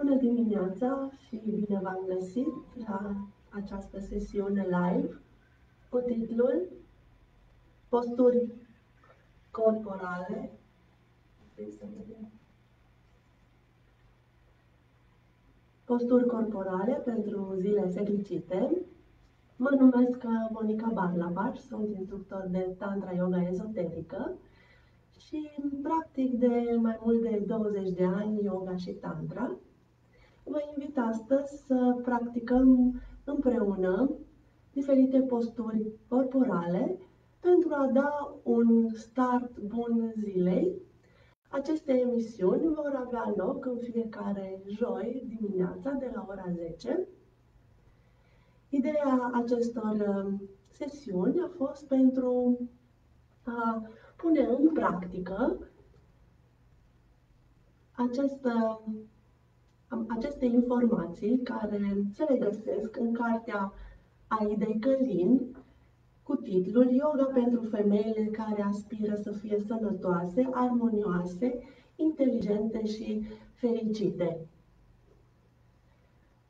Bună dimineața și bine v-am găsit la această sesiune live cu titlul Posturi corporale. Posturi corporale pentru zile fericite. Mă numesc Monica Barlabaș, sunt instructor de Tantra Yoga ezoterică și practic de mai mult de 20 de ani yoga și Tantra. Vă invit astăzi să practicăm împreună diferite posturi corporale pentru a da un start bun zilei. Aceste emisiuni vor avea loc în fiecare joi dimineața de la ora 10. Ideea acestor sesiuni a fost pentru a pune în practică aceste informații care se regăsesc în cartea Aidei Călin cu titlul Yoga pentru femeile care aspiră să fie sănătoase, armonioase, inteligente și fericite.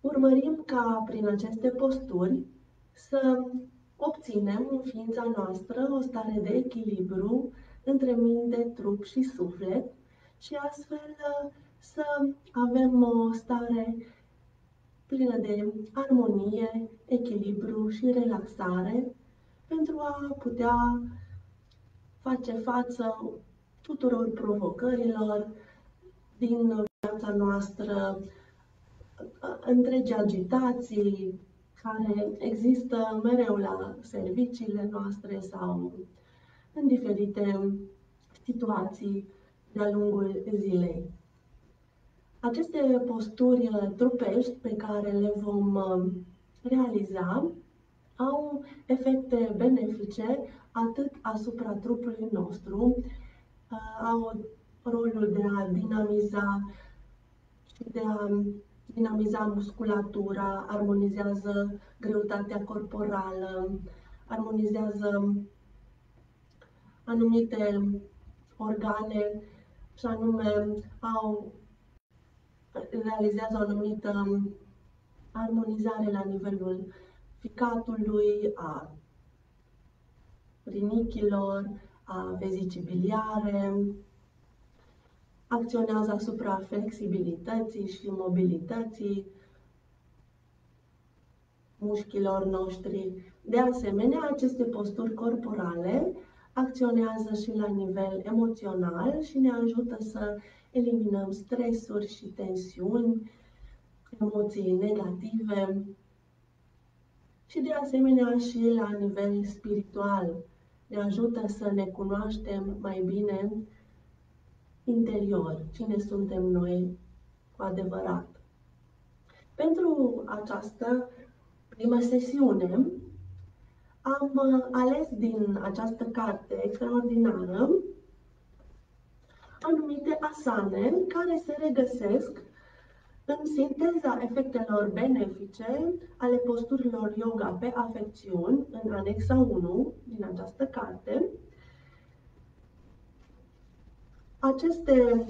Urmărim ca prin aceste posturi să obținem în ființa noastră o stare de echilibru între minte, trup și suflet și astfel să avem o stare plină de armonie, echilibru și relaxare pentru a putea face față tuturor provocărilor din viața noastră, întregi agitații care există mereu la serviciile noastre sau în diferite situații de-a lungul zilei. Aceste posturi trupești pe care le vom realiza au efecte benefice atât asupra trupului nostru, au rolul de a dinamiza musculatura, armonizează greutatea corporală, armonizează anumite organe și anume realizează o anumită armonizare la nivelul ficatului, a rinichilor, a vezicii biliare, acționează asupra flexibilității și mobilității mușchilor noștri. De asemenea, aceste posturi corporale acționează și la nivel emoțional și ne ajută să eliminăm stresuri și tensiuni, emoții negative și de asemenea și la nivel spiritual. Ne ajută să ne cunoaștem mai bine interior, cine suntem noi cu adevărat. Pentru această primă sesiune am ales din această carte extraordinară anumite asane care se regăsesc în sinteza efectelor benefice ale posturilor yoga pe afecțiuni, în anexa 1 din această carte. Aceste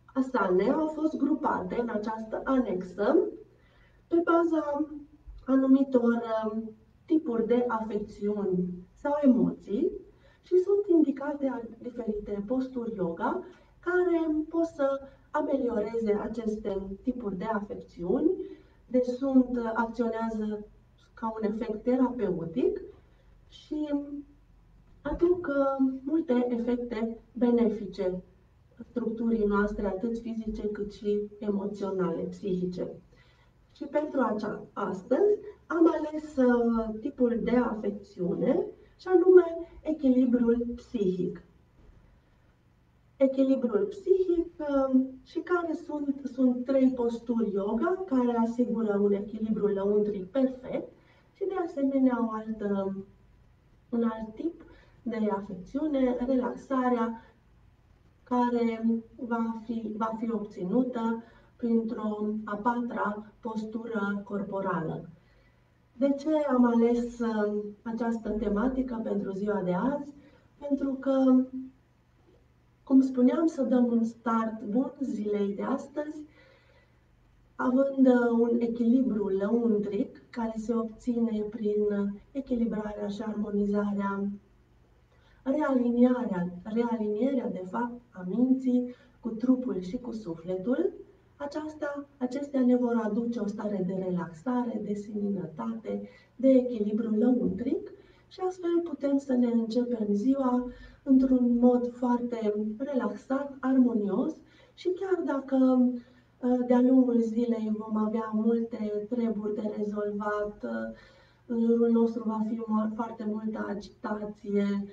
asane au fost grupate în această anexă pe baza anumitor tipuri de afecțiuni sau emoții și sunt indicate diferite posturi yoga care pot să amelioreze aceste tipuri de afecțiuni, deci acționează ca un efect terapeutic și aduc multe efecte benefice structurii noastre, atât fizice cât și emoționale, psihice. Și pentru astăzi am ales tipul de afecțiune și anume echilibrul psihic. Echilibrul psihic și care sunt 3 posturi yoga care asigură un echilibru lăuntric perfect și de asemenea un alt tip de afecțiune, relaxarea, care va fi obținută printr-o a 4-a postură corporală. De ce am ales această tematică pentru ziua de azi? Pentru că Cum spuneam, să dăm un start bun zilei de astăzi, având un echilibru lăuntric care se obține prin echilibrarea și armonizarea, realinierea de fapt a minții cu trupul și cu sufletul. Acestea ne vor aduce o stare de relaxare, de seninătate, de echilibru lăuntric și astfel putem să ne începem ziua într-un mod foarte relaxat, armonios și chiar dacă de-a lungul zilei vom avea multe treburi de rezolvat, în jurul nostru va fi foarte multă agitație,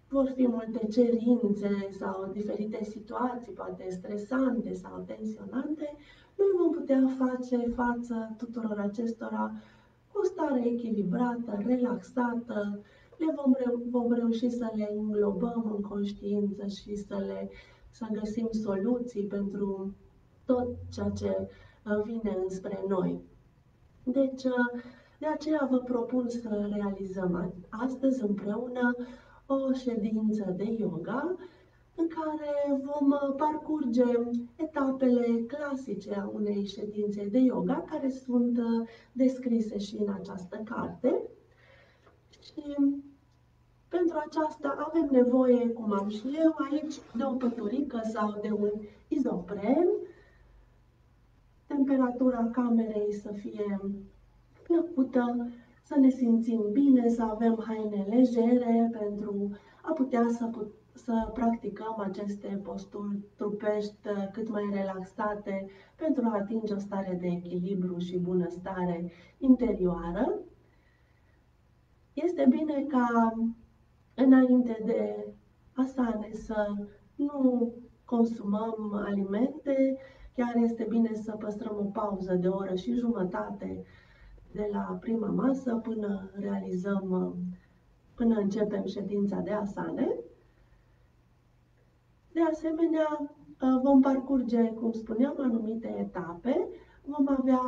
vor fi multe cerințe sau diferite situații, poate stresante sau tensionante, noi vom putea face față tuturor acestora cu o stare echilibrată, relaxată, vom reuși să le înglobăm în conștiință și să găsim soluții pentru tot ceea ce vine înspre noi. Deci, de aceea vă propun să realizăm astăzi împreună o ședință de yoga în care vom parcurge etapele clasice a unei ședințe de yoga, care sunt descrise și în această carte. Și pentru aceasta avem nevoie, cum am și eu aici, de o păturică sau de un izopren. Temperatura camerei să fie plăcută, să ne simțim bine, să avem haine legere pentru a putea să practicăm aceste posturi trupești cât mai relaxate pentru a atinge o stare de echilibru și bunăstare interioară. Este bine ca înainte de asane să nu consumăm alimente, chiar este bine să păstrăm o pauză de o oră și jumătate de la prima masă până începem ședința de asane. De asemenea, vom parcurge, cum spuneam, anumite etape. Vom avea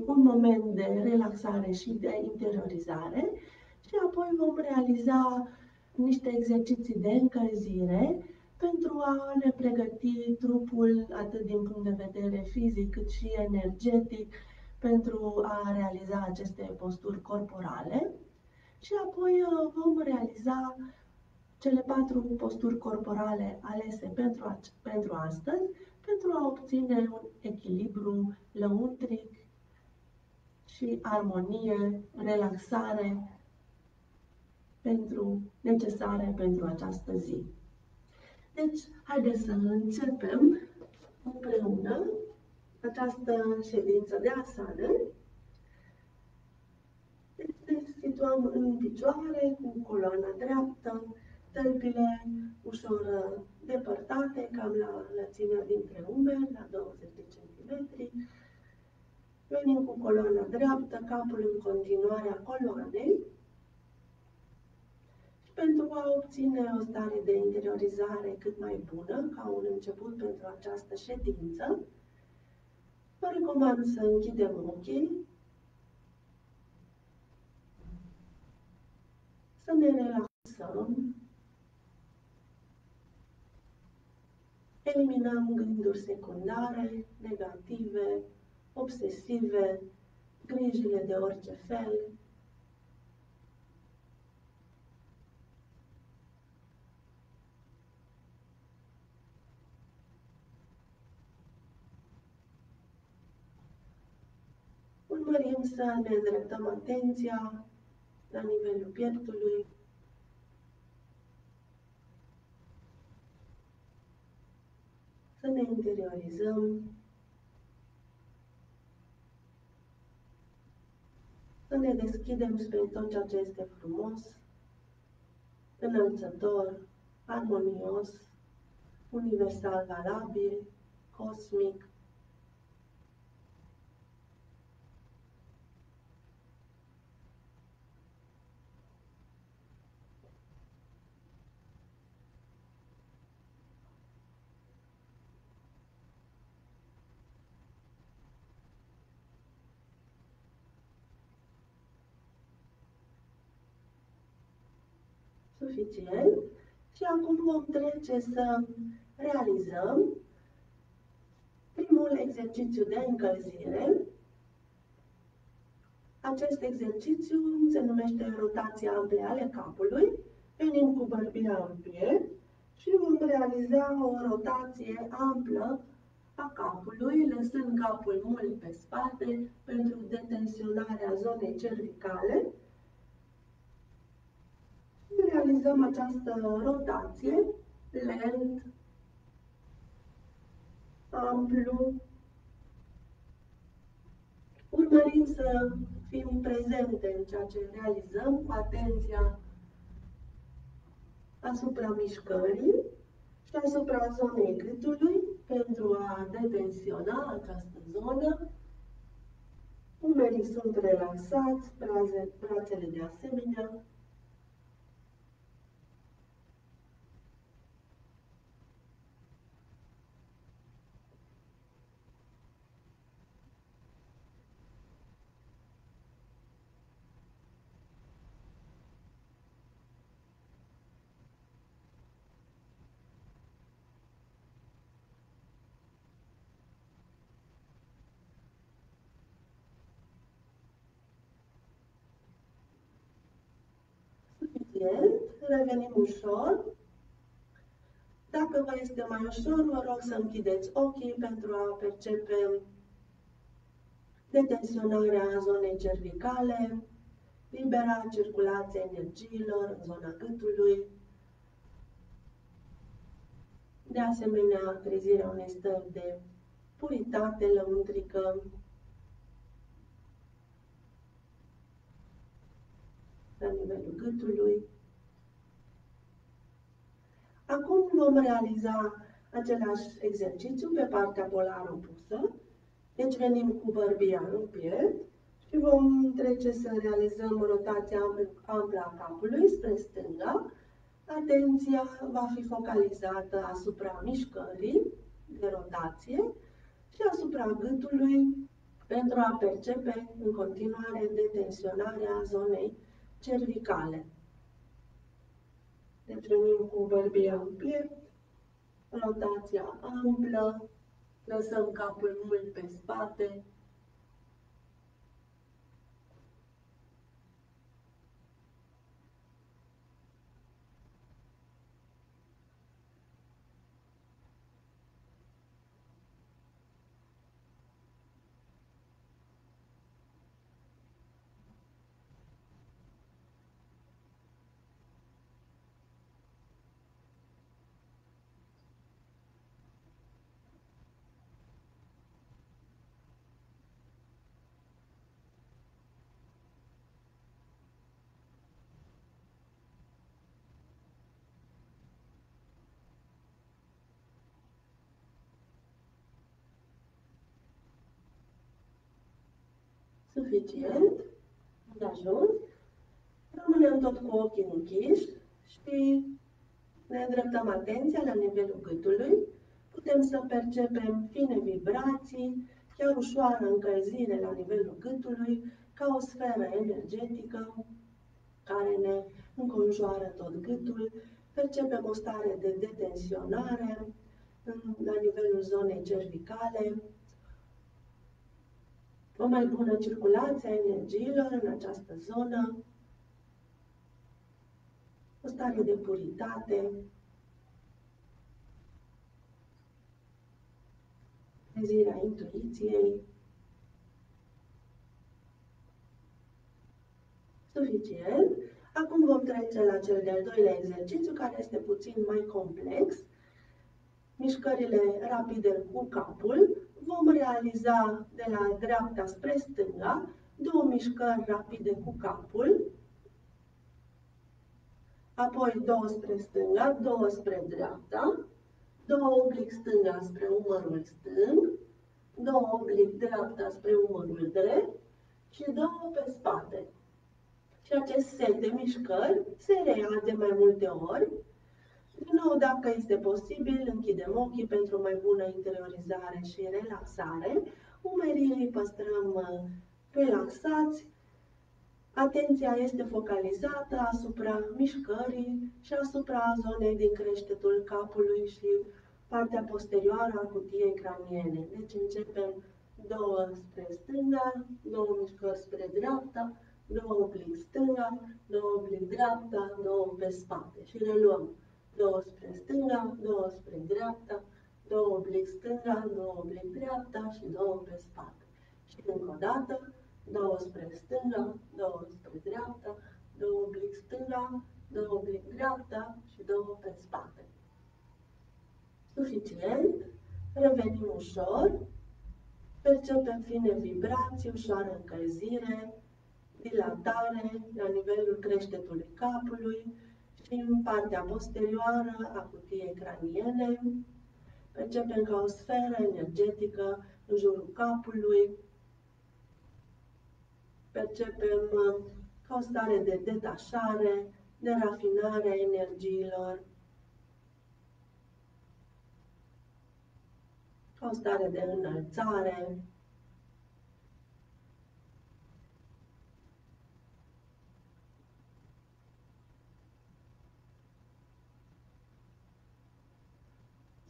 un moment de relaxare și de interiorizare și apoi vom realiza niște exerciții de încălzire pentru a ne pregăti trupul atât din punct de vedere fizic cât și energetic pentru a realiza aceste posturi corporale. Și apoi vom realiza cele 4 posturi corporale alese pentru astăzi, pentru a obține un echilibru lăuntric și armonie, relaxare necesare pentru această zi. Deci, haideți să începem împreună această ședință de asane. Deci, ne situăm în picioare, cu coloana dreaptă, tălpile ușor depărtate, cam la lățimea dintre umeri, la 20 de centimetri. Venim cu coloana dreaptă, capul în continuare a coloanei. Și pentru a obține o stare de interiorizare cât mai bună, ca un început pentru această ședință, vă recomand să închidem ochii, să ne relaxăm, eliminăm gânduri secundare, negative, obsesive, grijile de orice fel. Urmărim să ne îndreptăm atenția la nivelul pieptului, să ne interiorizăm, să ne deschidem spre tot ceea ce este frumos, înălțător, armonios, universal valabil, cosmic. Suficient. Și acum vom trece să realizăm primul exercițiu de încălzire. Acest exercițiu se numește rotația amplă ale capului. Venim cu bărbia în piept și vom realiza o rotație amplă a capului, lăsând capul mult pe spate pentru detensionarea zonei cervicale. Realizăm această rotație lent, amplu, urmărind să fim prezente în ceea ce realizăm, cu atenția asupra mișcării și asupra zonei gâtului pentru a detensiona această zonă. Umerii sunt relaxați, brațele de asemenea. Suficient, revenim ușor. Dacă vă este mai ușor, vă rog să închideți ochii pentru a percepe detensionarea zonei cervicale, libera circulația energiilor în zona gâtului, de asemenea trezirea unei stări de puritate lăuntrică, la nivelul gâtului. Acum vom realiza același exercițiu pe partea polară opusă. Deci venim cu bărbia în piept și vom trece să realizăm rotația amplă a capului spre stânga. Atenția va fi focalizată asupra mișcării de rotație și asupra gâtului pentru a percepe în continuare detensionarea zonei cervicale. Deci venim cu bărbia în piept, rotația amplă, lăsăm capul mult pe spate. Suficient, de ajuns. Rămânem tot cu ochii închiși și ne îndreptăm atenția la nivelul gâtului. Putem să percepem fine vibrații, chiar ușoară încălzire la nivelul gâtului, ca o sferă energetică care ne înconjoară tot gâtul. Percepem o stare de detensionare la nivelul zonei cervicale, o mai bună circulație a energiilor în această zonă, o stare de puritate, trezirea intuiției. Suficient. Acum vom trece la cel de-al doilea exercițiu, care este puțin mai complex. Mișcările rapide cu capul. Vom realiza de la dreapta spre stânga două mișcări rapide cu capul, apoi două spre stânga, două spre dreapta, două oblic stânga spre umărul stâng, două oblic dreapta spre umărul drept și două pe spate. Și acest set de mișcări se reia de mai multe ori. Din nou, dacă este posibil, închidem ochii pentru mai bună interiorizare și relaxare. Umerii îi păstrăm relaxați, Atenția este focalizată asupra mișcării și asupra zonei din creștetul capului și partea posterioară a cutiei craniene. Deci începem 2 spre stânga, 2 mișcări spre dreapta, 2 oblic stânga, 2 oblic dreapta, 2 pe spate. Și reluăm 2 spre stânga, 2 spre dreapta, 2 oblic stânga, 2 oblic dreapta și 2 pe spate. Și încă o dată, 2 spre stânga, 2 spre dreapta, 2 oblic stânga, 2 oblic dreapta și 2 pe spate. Suficient. Revenim ușor. Percepem fine vibrații, ușoară încălzire, dilatare la nivelul creștetului capului și în partea posterioară a cutiei craniene. Percepem ca o sferă energetică în jurul capului. Percepem ca o stare de detașare, de rafinare a energiilor, ca o stare de înălțare.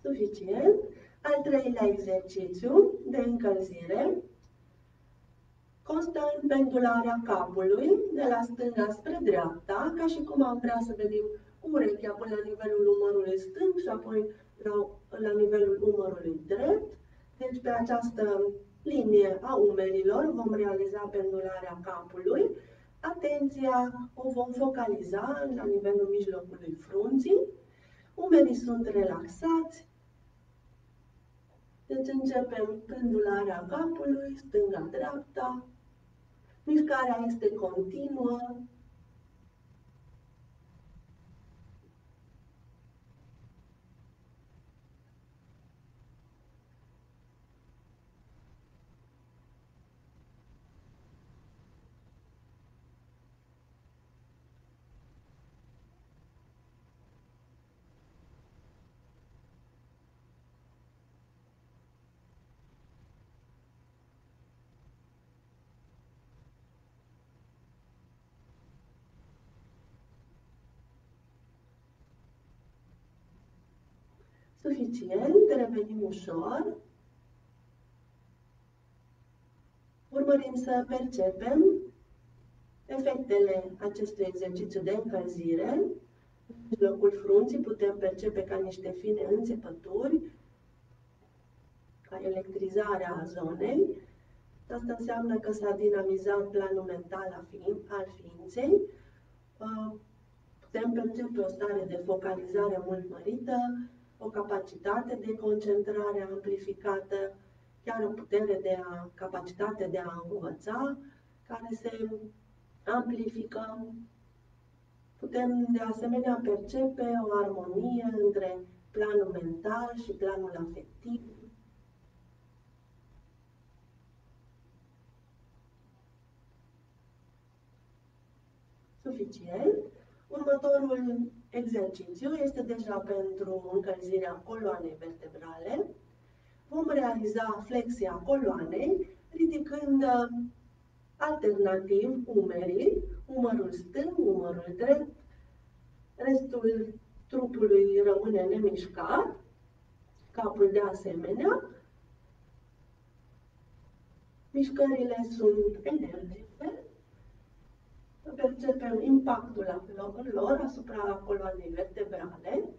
Suficient. Al treilea exercițiu de încălzire constă în pendularea capului de la stânga spre dreapta, ca și cum am vrea să venim urechea până la nivelul umărului stâng și apoi la nivelul umărului drept. Deci pe această linie a umerilor vom realiza pendularea capului. Atenția o vom focaliza la nivelul mijlocului frunții. Umerii sunt relaxați. Deci începem pendularea capului, stânga-dreapta. Mișcarea este continuă. Suficient, revenim ușor. Urmărim să percepem efectele acestui exercițiu de încălzire. În mijlocul frunții putem percepe ca niște fine înțepături, ca electrizarea zonei. Asta înseamnă că s-a dinamizat planul mental al ființei. Putem percepe o stare de focalizare mult mărită, o capacitate de concentrare amplificată, chiar o capacitate de a învăța, care se amplifică. Putem de asemenea percepe o armonie între planul mental și planul afectiv. Suficient. Următorul exercițiu este deja pentru încălzirea coloanei vertebrale. Vom realiza flexia coloanei, ridicând alternativ umerii, umărul stâng, umărul drept, restul trupului rămâne nemișcat, capul de asemenea. Mișcările sunt energice. Percepem impactul lor asupra coloanei vertebrale.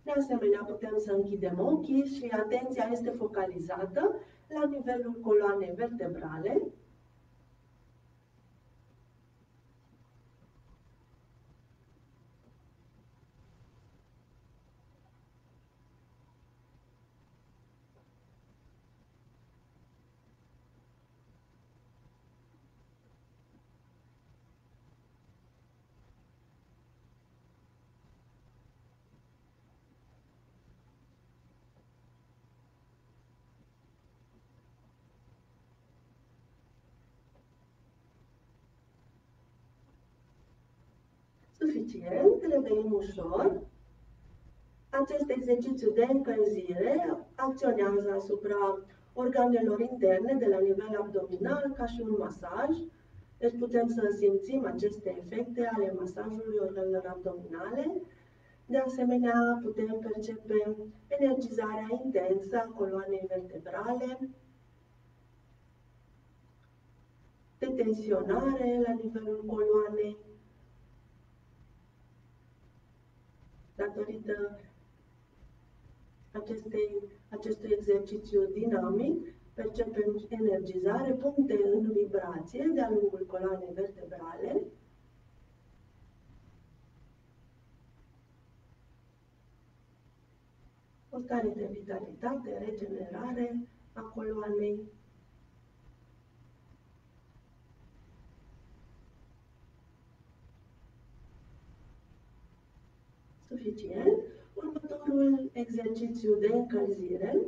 De asemenea, putem să închidem ochii și atenția este focalizată la nivelul coloanei vertebrale. Suficient, revenim ușor. Acest exercițiu de încălzire acționează asupra organelor interne de la nivel abdominal, ca și un masaj. Deci putem să simțim aceste efecte ale masajului organelor abdominale. De asemenea, putem percepe energizarea intensă a coloanei vertebrale, detensionare la nivelul coloanei, datorită acestui exercițiu dinamic, percepem energizare, puncte în vibrație de-a lungul coloanei vertebrale. O stare de vitalitate, regenerare a coloanei. Suficient. Următorul exercițiu de încălzire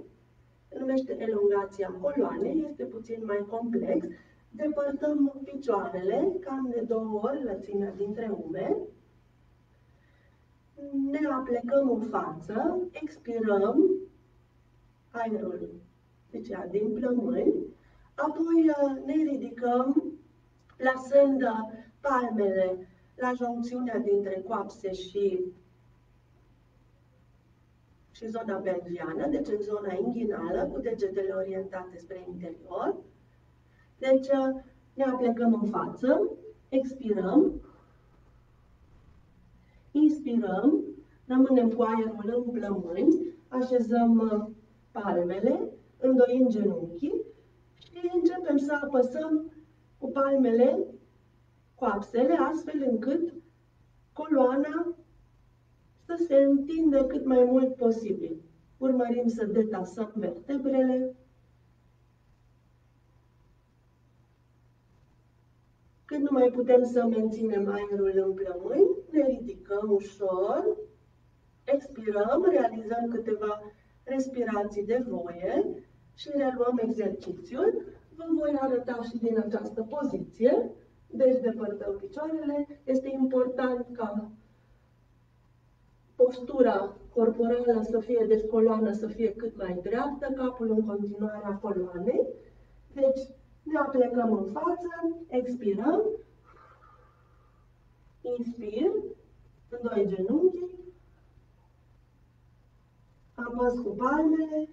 se numește elongația coloanei, este puțin mai complex. Depărtăm picioarele cam de 2 ori lățimea dintre umeri. Ne aplecăm în față, expirăm aerul din plămâni, apoi ne ridicăm plasând palmele la joncțiunea dintre coapse și zona pelviană, deci în zona inghinală, cu degetele orientate spre interior. Deci ne aplecăm în față, expirăm, inspirăm, rămânem cu aerul în plămâni, așezăm palmele, îndoim genunchii și începem să apăsăm cu palmele coapsele, astfel încât coloana să se întindă cât mai mult posibil. Urmărim să detasăm vertebrele. Când nu mai putem să menținem aerul în plămâni, ne ridicăm ușor, expirăm, realizăm câteva respirații de voie și reluăm exercițiul. Vă voi arăta și din această poziție. Deci depărtăm picioarele. Este important ca postura corporală să fie, deci coloana să fie cât mai dreaptă, capul în continuare a coloanei. Deci ne aplecăm în față, expirăm, inspir, îndoi genunchii, apăs cu palmele,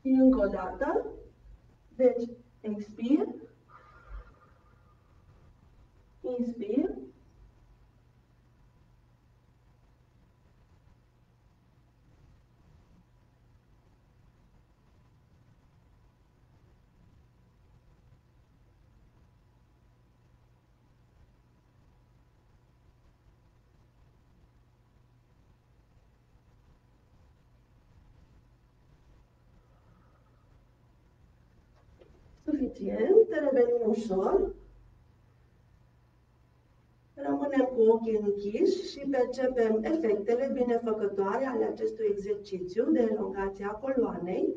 și încă o dată. Deci, expir, inspir, suficient, revenim ușor. Rămânem cu ochii închiși și percepem efectele binefăcătoare ale acestui exercițiu de elongație a coloanei.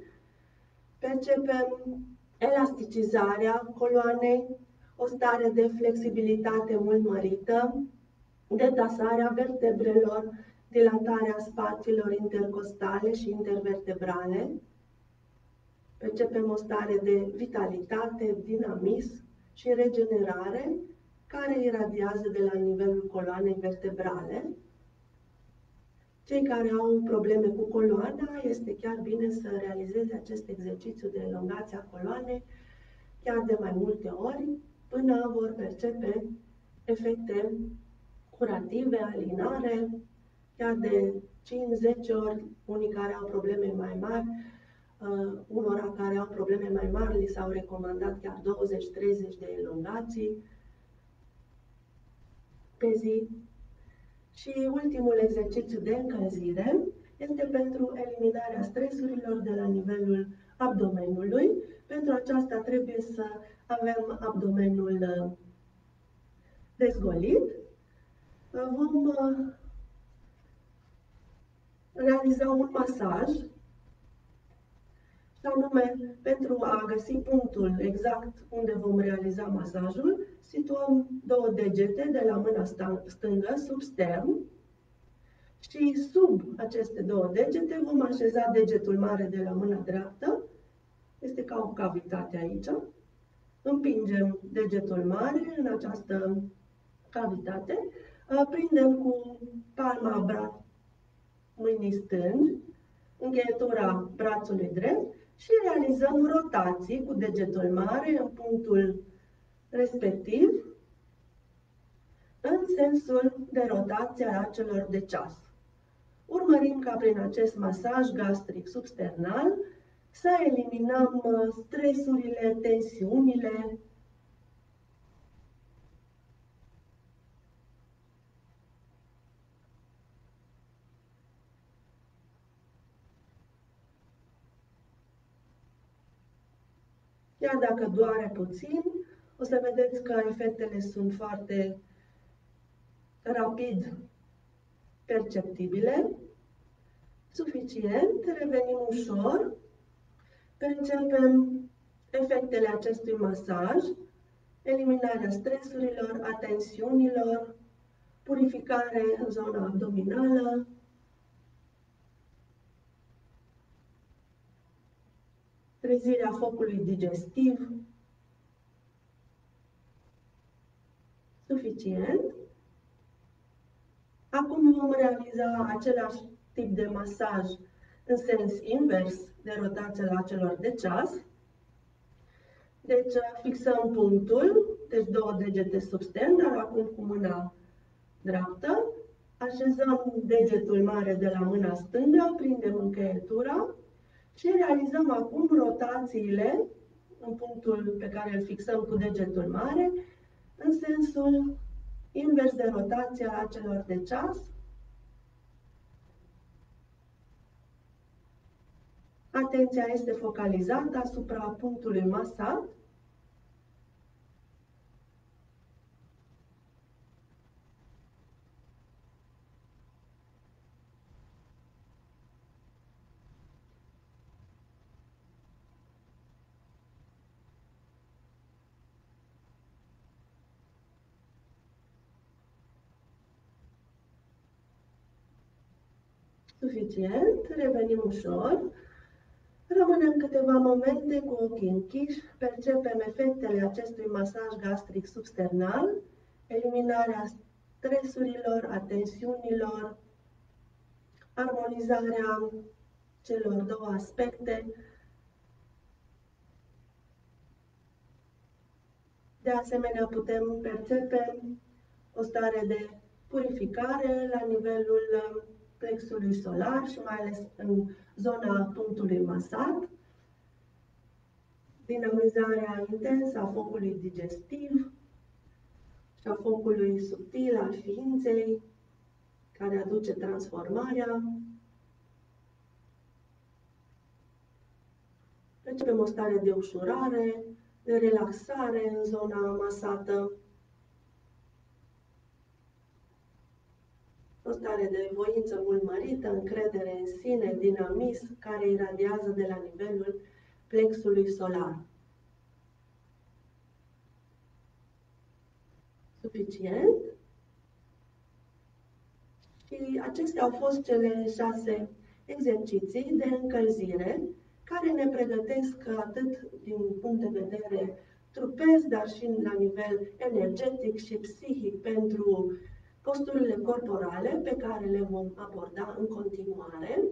Percepem elasticizarea coloanei, o stare de flexibilitate mult mărită, detasarea vertebrelor, dilatarea spațiilor intercostale și intervertebrale. Percepem o stare de vitalitate, dinamism și regenerare care iradiază de la nivelul coloanei vertebrale. Cei care au probleme cu coloana, este chiar bine să realizeze acest exercițiu de elongație a coloanei chiar de mai multe ori, până vor percepe efecte curative, alinare, chiar de 5-10 ori. Unii care au probleme mai mari, unora care au probleme mai mari, li s-au recomandat chiar 20-30 de elongații pe zi. Și ultimul exercițiu de încălzire este pentru eliminarea stresurilor de la nivelul abdomenului. Pentru aceasta trebuie să avem abdomenul dezgolit. Vom realiza un masaj, și anume, pentru a găsi punctul exact unde vom realiza masajul, situăm două degete de la mâna stângă sub stern și sub aceste două degete vom așeza degetul mare de la mâna dreaptă. Este ca o cavitate aici. Împingem degetul mare în această cavitate, prindem cu palma mâinii stângi încheietura brațului drept și realizăm rotații cu degetul mare în punctul respectiv, în sensul de rotație a celor de ceas. Urmărim ca prin acest masaj gastric substernal să eliminăm stresurile, tensiunile. Iar dacă doare puțin, o să vedeți că efectele sunt foarte rapid perceptibile. Suficient, revenim ușor, percepem efectele acestui masaj, eliminarea stresurilor, a tensiunilor, purificare în zona abdominală, trezirea focului digestiv. Suficient. Acum vom realiza același tip de masaj în sens invers de rotație la celor de ceas. Deci fixăm punctul, deci două degete sub stern, dar acum cu mâna dreaptă. Așezăm degetul mare de la mâna stângă, prindem încheietura și realizăm acum rotațiile în punctul pe care îl fixăm cu degetul mare, în sensul invers de rotație a celor de ceas. Atenția este focalizată asupra punctului masat. Suficient, revenim ușor. Rămânem câteva momente cu ochii închiși, percepem efectele acestui masaj gastric substernal, eliminarea stresurilor, a tensiunilor, armonizarea celor două aspecte. De asemenea, putem percepe o stare de purificare la nivelul plexului solar și mai ales în zona punctului masat, dinamizarea intensă a focului digestiv și a focului subtil al ființei, care aduce transformarea. Percepem o stare de ușurare, de relaxare în zona masată, o stare de voință mult mărită, încredere în sine, dinamism, care iradiază de la nivelul plexului solar. Suficient? Și acestea au fost cele 6 exerciții de încălzire care ne pregătesc atât din punct de vedere trupesc, dar și la nivel energetic și psihic pentru posturile corporale pe care le vom aborda în continuare.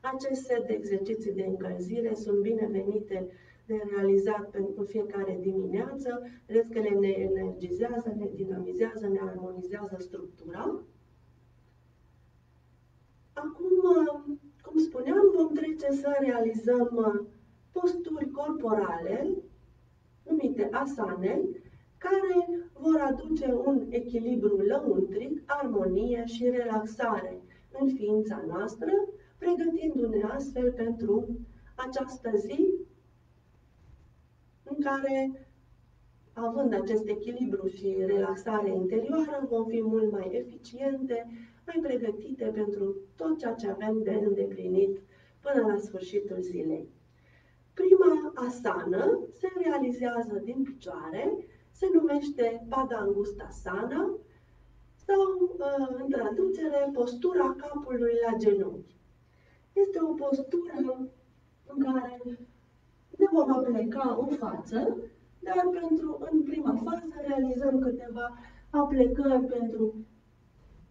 Acest set de exerciții de încălzire sunt binevenite de realizat în fiecare dimineață. Vedeți că ne energizează, ne dinamizează, ne armonizează structura. Acum, cum spuneam, vom trece să realizăm posturi corporale, numite asane, care vor aduce un echilibru lăuntric, armonie și relaxare în ființa noastră, pregătindu-ne astfel pentru această zi în care, având acest echilibru și relaxare interioară, vom fi mult mai eficiente, mai pregătite pentru tot ceea ce avem de îndeplinit până la sfârșitul zilei. Prima asană se realizează din picioare, se numește Padangustasana sau, în traducere, postura capului la genunchi. Este o postură în care ne vom apleca în față, dar în prima fază realizăm câteva aplecări pentru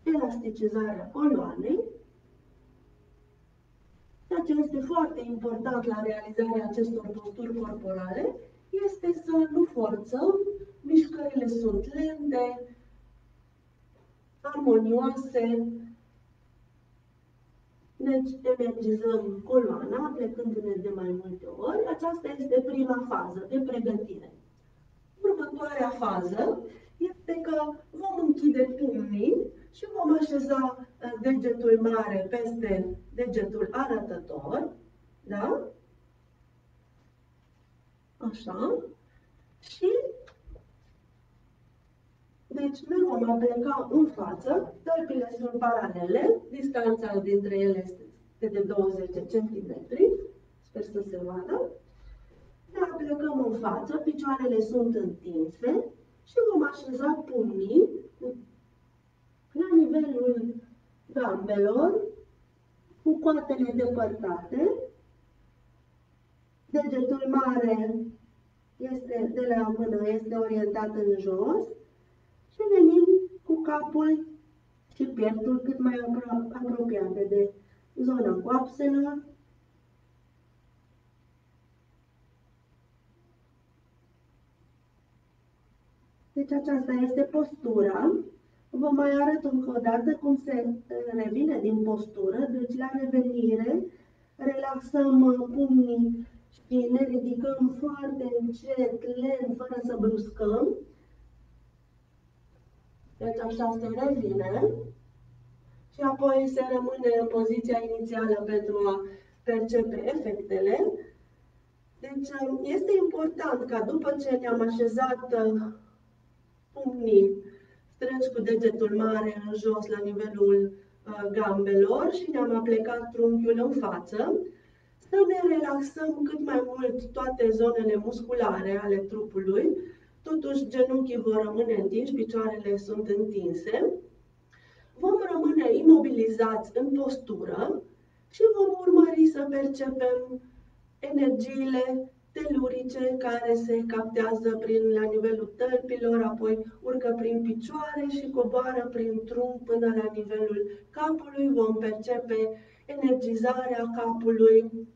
elasticizarea coloanei. Ceea ce este foarte important la realizarea acestor posturi corporale este să nu forțăm, mișcările sunt lente, armonioase, deci energizăm coloana plecându-ne de mai multe ori. Aceasta este prima fază de pregătire. Următoarea fază este că vom închide pumnii și vom așeza degetul mare peste degetul arătător, da? Așa. Și deci ne vom apleca în față, tălpile sunt paralele, distanța dintre ele este de 20 de cm, sper să se vadă. Ne aplecăm în față, picioarele sunt întinse și vom așeza pumnii la nivelul gambelor, cu coatele depărtate. Degetul mare de la mână este orientat în jos și venim cu capul și pieptul cât mai apropiate de zona coapselor. Deci aceasta este postura. Vă mai arăt încă o dată cum se revine din postură. Deci la revenire relaxăm pumnii și ne ridicăm foarte încet, lent, fără să bruscăm. Deci așa se revine. Și apoi se rămâne în poziția inițială pentru a percepe efectele. Deci este important ca după ce ne-am așezat pumnii strângi cu degetul mare în jos la nivelul gambelor și ne-am aplecat trunchiul în față, să ne relaxăm cât mai mult toate zonele musculare ale trupului. Totuși genunchii vor rămâne întinși, picioarele sunt întinse. Vom rămâne imobilizați în postură și vom urmări să percepem energiile telurice care se captează la nivelul tălpilor, apoi urcă prin picioare și coboară prin trunchi până la nivelul capului. Vom percepe energizarea capului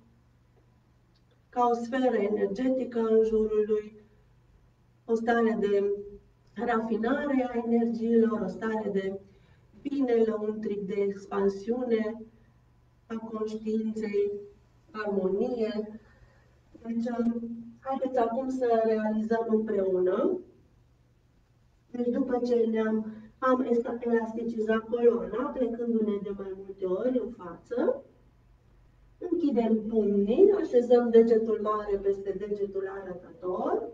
ca o sferă energetică în jurul lui, o stare de rafinare a energiilor, o stare de bine lăuntric, de expansiune a conștiinței, armonie. Deci, haideți acum să realizăm împreună. Deci, după ce am elasticizat coloana, plecându-ne de mai multe ori în față, închidem pumnii, așezăm degetul mare peste degetul arătător,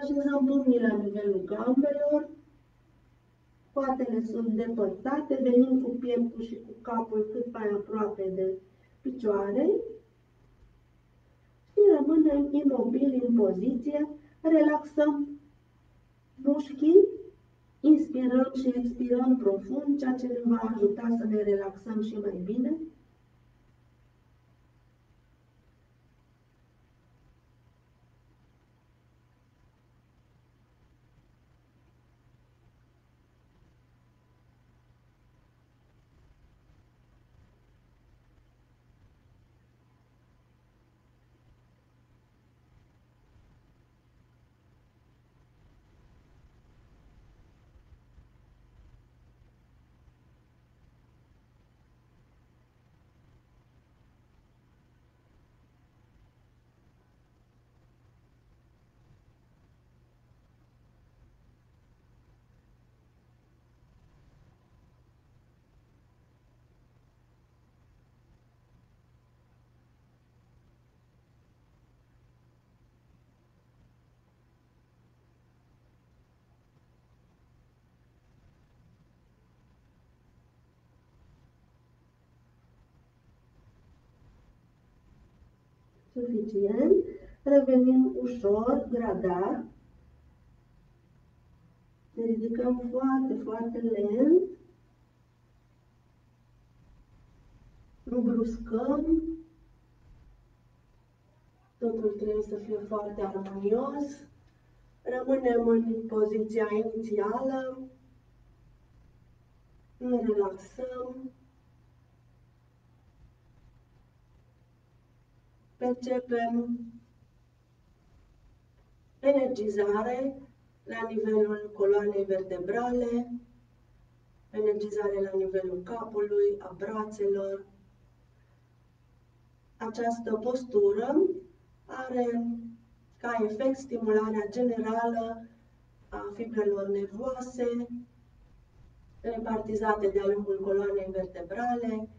așezăm pumnii la nivelul gambelor, coatele sunt depărtate, venim cu pieptul și cu capul cât mai aproape de picioare și rămânem imobili în poziție, relaxăm mușchii, inspirăm și expirăm profund, ceea ce ne va ajuta să ne relaxăm și mai bine. Suficient. Revenim ușor, gradat. Ne ridicăm foarte, foarte lent. Nu bruscăm. Totul trebuie să fie foarte armonios. Rămânem în poziția inițială. Ne relaxăm. Percepem energizare la nivelul coloanei vertebrale, energizare la nivelul capului, a brațelor. Această postură are ca efect stimularea generală a fibrelor nervoase repartizate de-a lungul coloanei vertebrale,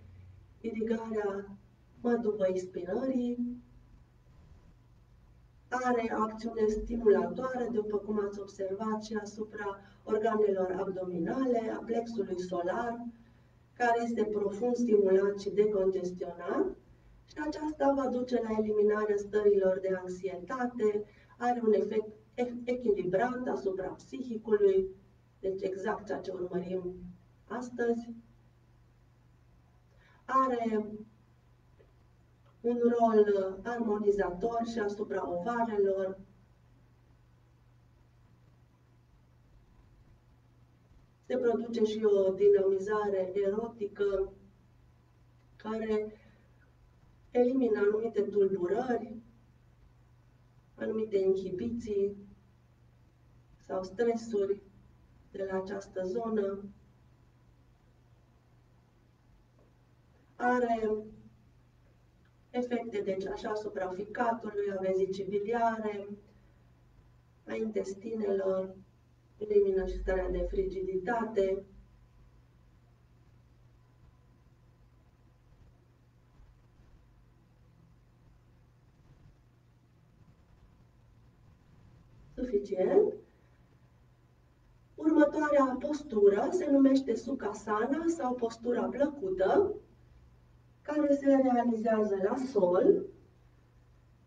irigarea măduvei spinării, are acțiune stimulatoare, după cum ați observat, și asupra organelor abdominale, a plexului solar, care este profund stimulat și decongestionat, și aceasta va duce la eliminarea stărilor de anxietate, are un efect echilibrat asupra psihicului, deci exact ceea ce urmărim astăzi. Are un rol armonizator și asupra ovarelor. Se produce și o dinamizare erotică care elimină anumite tulburări, anumite inhibiții sau stresuri de la această zonă. Are efecte, deci, așa asupra ficatului, a vezicii biliare, a intestinelor, elimină și starea de frigiditate. Suficient. Următoarea postură se numește Sukhasana sau postura plăcută, care se realizează la sol.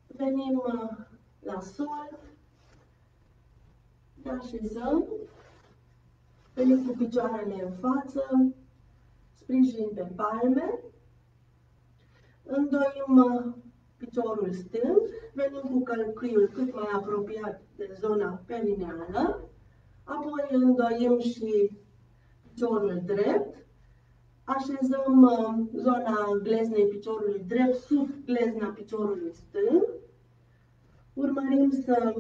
Venim la sol, ne așezăm, venim cu picioarele în față, sprijin pe palme, îndoim piciorul stâng, venim cu călcâiul cât mai apropiat de zona perineală, apoi îndoim și piciorul drept, așezăm zona gleznei piciorului drept sub glezna piciorului stâng, urmărim să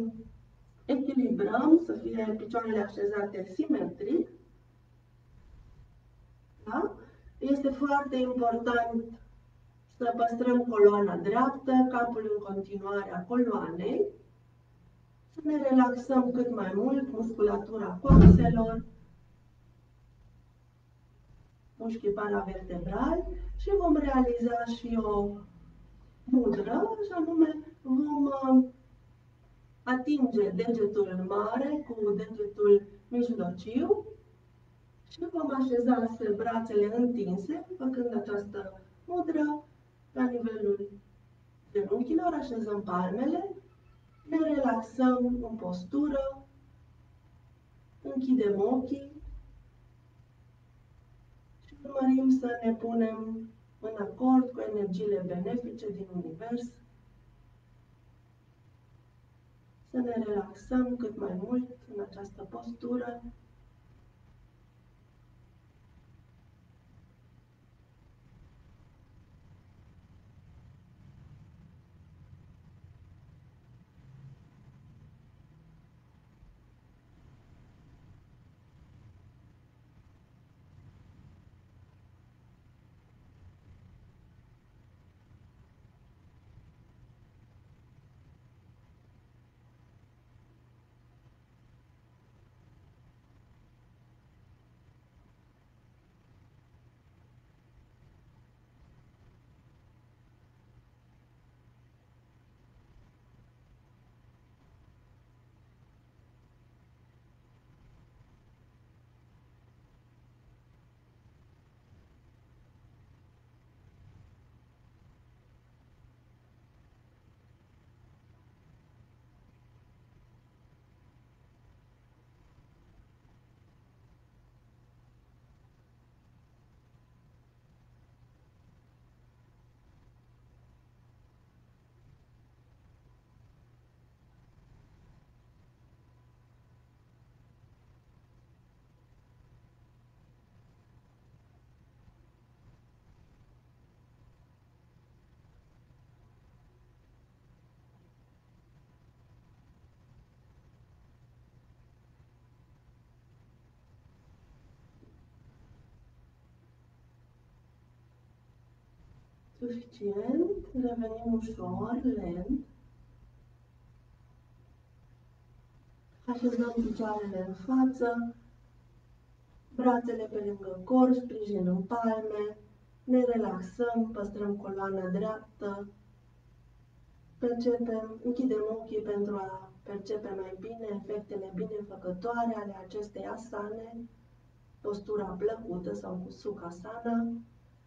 echilibrăm, să fie picioarele așezate simetric. Da? Este foarte important să păstrăm coloana dreaptă, capul în continuare a coloanei, să ne relaxăm cât mai mult musculatura coaxelor, mușchii paravertebrali și vom realiza și o mudră, și anume vom atinge degetul mare cu degetul mijlociu și vom așeza astfel brațele întinse, făcând această mudră la nivelul genunchilor, așezăm palmele, ne relaxăm în postură, închidem ochii și urmărim să ne punem în acord cu energiile benefice din univers, să ne relaxăm cât mai mult în această postură. Suficient, revenim ușor, lent. Așezăm picioarele în față, brațele pe lângă corp, sprijin în palme, ne relaxăm, păstrăm coloana dreaptă, închidem ochii pentru a percepe mai bine efectele binefăcătoare ale acestei asane, postura plăcută sau cu sukhasana,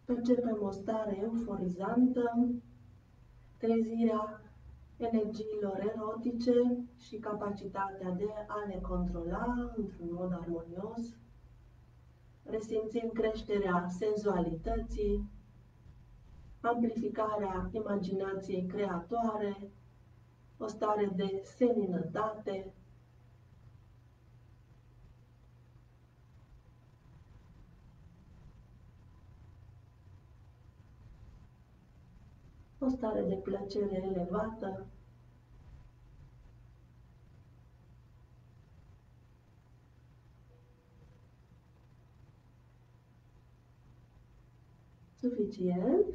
percepem o stare euforizantă, trezirea energiilor erotice și capacitatea de a le controla într-un mod armonios. Resimțim creșterea senzualității, amplificarea imaginației creatoare, o stare de seninătate, o stare de plăcere elevată. Suficient.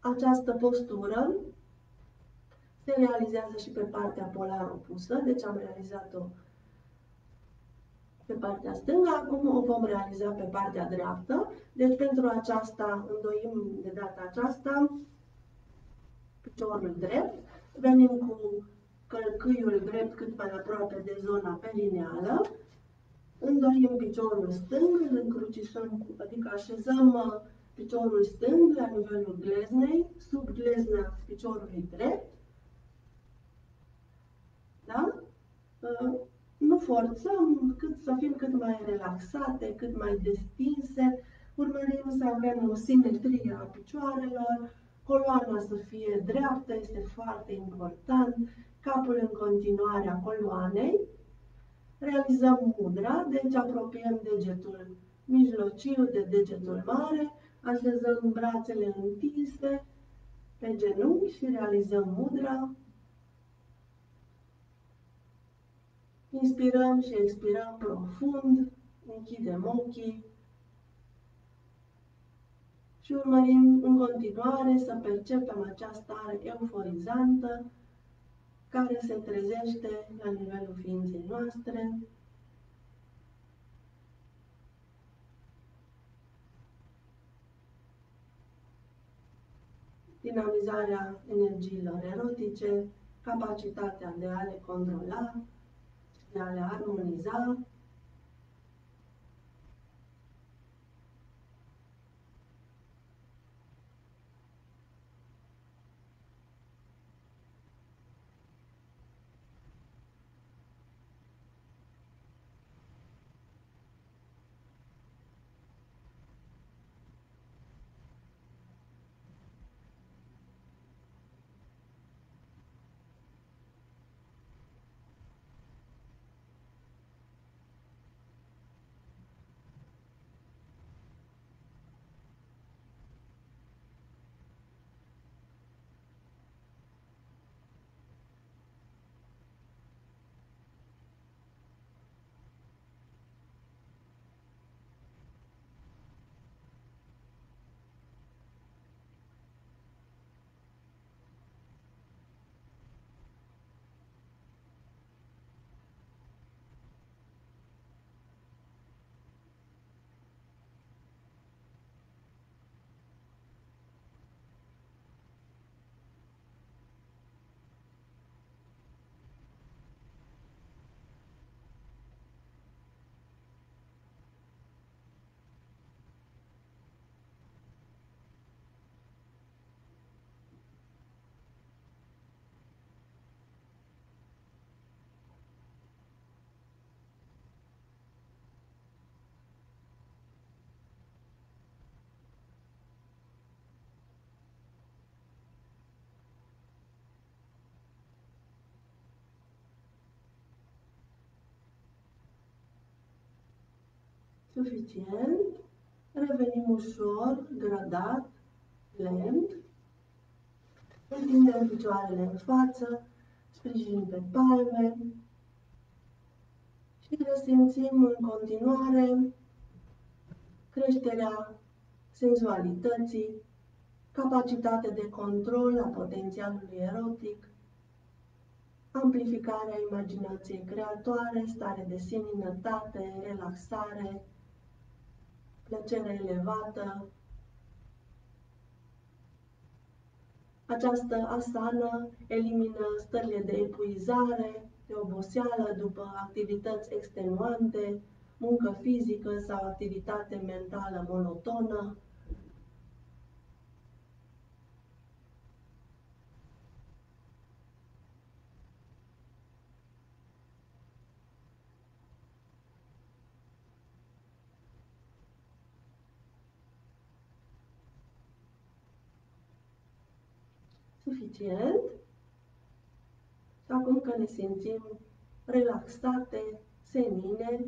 Această postură se realizează și pe partea polar opusă, deci am realizat-o pe partea stângă, acum o vom realiza pe partea dreaptă. Deci pentru aceasta îndoim de data aceasta piciorul drept, venim cu călcâiul drept cât mai aproape de zona perineală, îndoim piciorul stâng, îl încrucișăm, adică așezăm piciorul stâng la nivelul gleznei, sub glezna piciorului drept, da? Nu forțăm, să fim cât mai relaxate, cât mai destinse, urmărim să avem o simetrie a picioarelor, coloana să fie dreaptă, este foarte important, capul în continuare a coloanei. Realizăm mudra, deci apropiem degetul mijlociu de degetul mare, așezăm brațele întinse pe genunchi și realizăm mudra. Inspirăm și expirăm profund, închidem ochii și urmărim în continuare să percepem această stare euforizantă care se trezește la nivelul ființei noastre. Dinamizarea energiilor erotice, capacitatea de a le controla, de a le armoniza. Suficient. Revenim ușor, gradat, lent. Întindem picioarele în față, sprijin pe palme și resimțim în continuare creșterea senzualității, capacitate de control a potențialului erotic, amplificarea imaginației creatoare, stare de seninătate, relaxare, plăcere elevată. Această asană elimină stările de epuizare, de oboseală după activități extenuante, muncă fizică sau activitate mentală monotonă. Suficient. Și acum că ne simțim relaxate, senine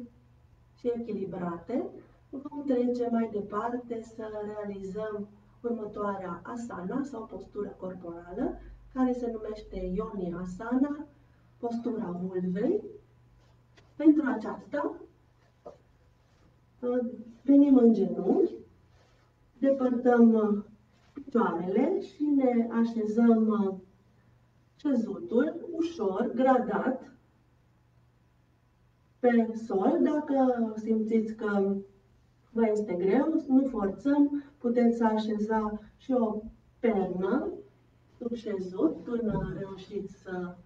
și echilibrate, vom trece mai departe să realizăm următoarea asana sau postură corporală, care se numește Yoni Asana, postura vulvei. Pentru aceasta, venim în genunchi, depărtăm picioarele și ne așezăm șezutul ușor, gradat, pe sol. Dacă simțiți că vă este greu, nu forțăm, puteți să așeza și o pernă sub șezut până reușiți să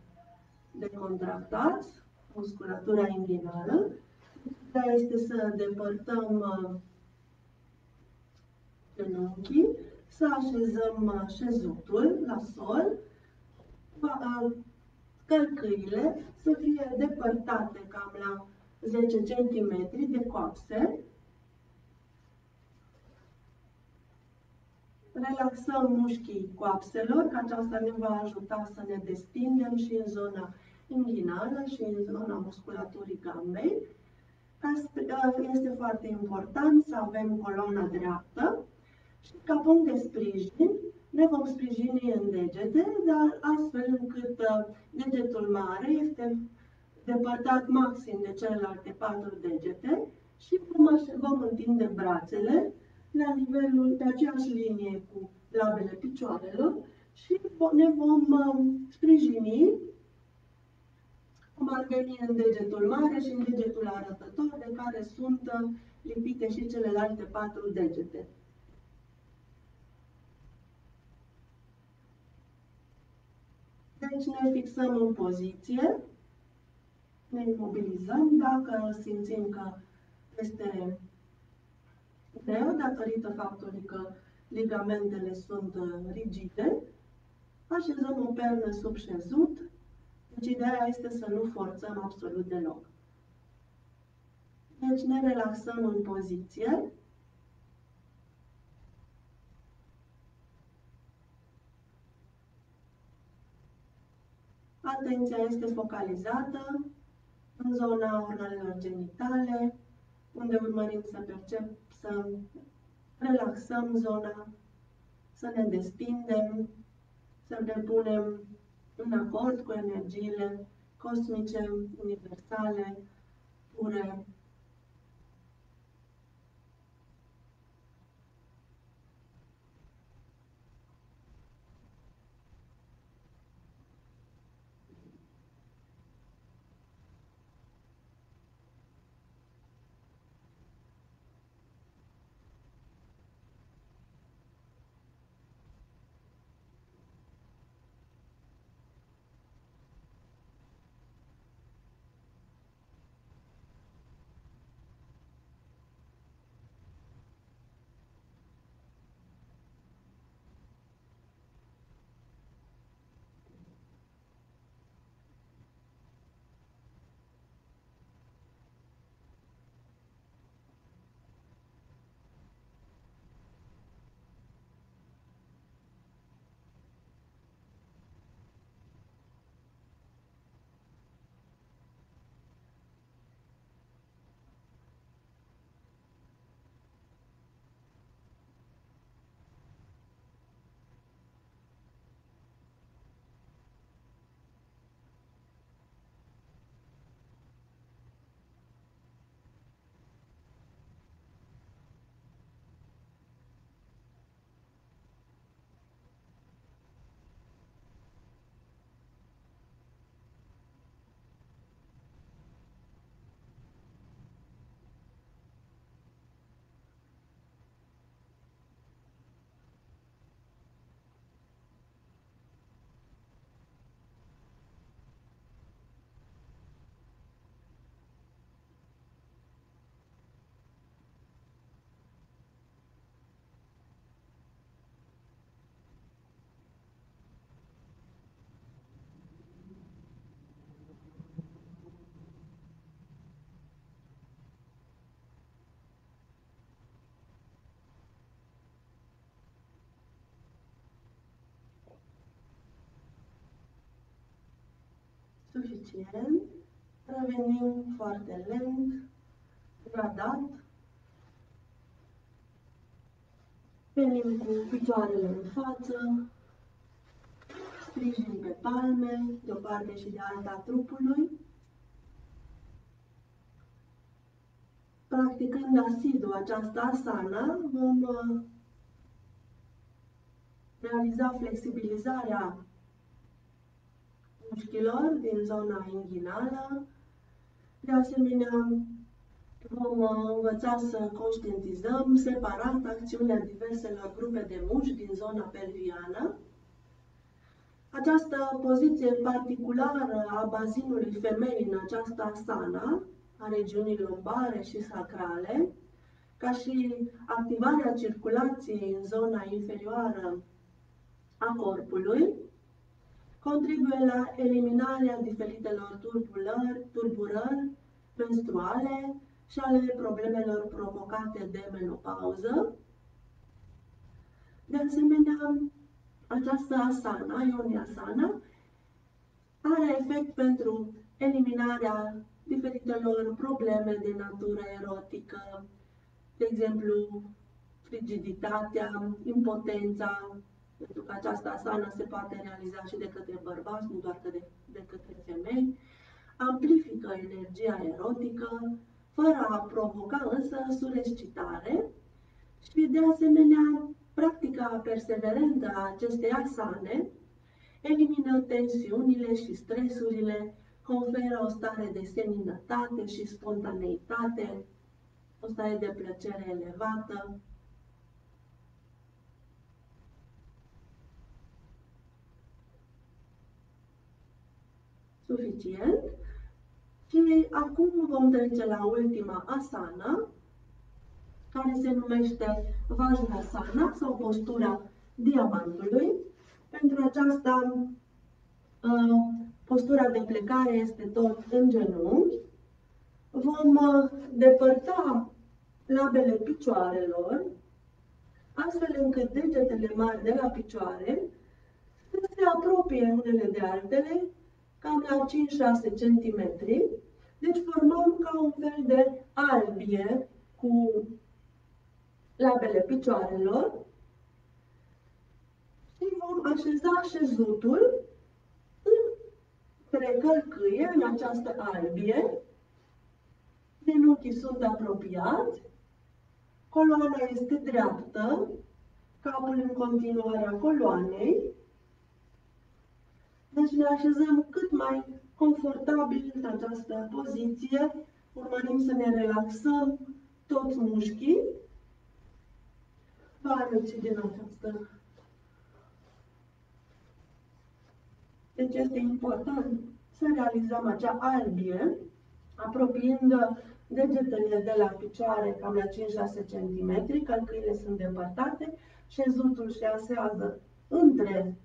decontractați musculatura inghinală. Ideea este să depărtăm genunchii, să așezăm șezutul la sol, călcâile să fie depărtate cam la 10 cm de coapse. Relaxăm mușchii coapselor, că aceasta ne va ajuta să ne destindem și în zona inghinală și în zona musculaturii gambei. Este foarte important să avem coloana dreaptă și ca punct de sprijin ne vom sprijini în degete, dar astfel încât degetul mare este depărtat maxim de celelalte 4 degete și vom întinde brațele la nivelul, pe aceeași linie cu labele picioarelor și ne vom sprijini cum ar veni în degetul mare și în degetul arătător, de care sunt lipite și celelalte 4 degete. Deci ne fixăm în poziție, ne imobilizăm. Dacă simțim că este greu, datorită faptului că ligamentele sunt rigide, așezăm o pernă sub șezut. Deci ideea este să nu forțăm absolut deloc. Deci ne relaxăm în poziție. Atenția este focalizată în zona organelor genitale, unde urmărim să relaxăm zona, să ne destindem, să ne punem în acord cu energiile cosmice, universale, pure. Suficient. Revenim foarte lent, gradat. Venim cu picioarele în față, sprijin pe palme, de o parte și de alta a trupului. Practicând asidu această asana, vom realiza flexibilizarea mușchilor din zona inghinală. De asemenea, vom învăța să conștientizăm separat acțiunea diverselor grupe de mușchi din zona pelviană. Această poziție particulară a bazinului femeii în această asana, a regiunii lombare și sacrale, ca și activarea circulației în zona inferioară a corpului, contribuie la eliminarea diferitelor tulburări menstruale și ale problemelor provocate de menopauză. De asemenea, această asana, Yoni Asana, are efect pentru eliminarea diferitelor probleme de natură erotică, de exemplu, frigiditatea, impotența, pentru că această asana se poate realiza și de către bărbați, nu doar de către femei, amplifică energia erotică, fără a provoca însă surescitare și, de asemenea, practica perseverentă a acestei asane elimină tensiunile și stresurile, conferă o stare de seninătate și spontaneitate, o stare de plăcere elevată. Suficient. Și acum vom trece la ultima asana, care se numește Vajrasana sau postura diamantului. Pentru aceasta, postura de plecare este tot în genunchi. Vom depărta labele picioarelor, astfel încât degetele mari de la picioare să se apropie unele de altele, cam la 5-6 cm. Deci formăm ca un fel de albie cu labele picioarelor și vom așeza șezutul între călcâie în această albie. Genunchii sunt apropiați, coloana este dreaptă, capul în continuare a coloanei. Deci ne așezăm cât mai confortabil în această poziție, urmărim să ne relaxăm toți mușchii. Vă arăt și din această. Deci este important să realizăm acea albie, apropiind degetele de la picioare cam la 5-6 cm, călcâile sunt depărtate, șezutul se așează între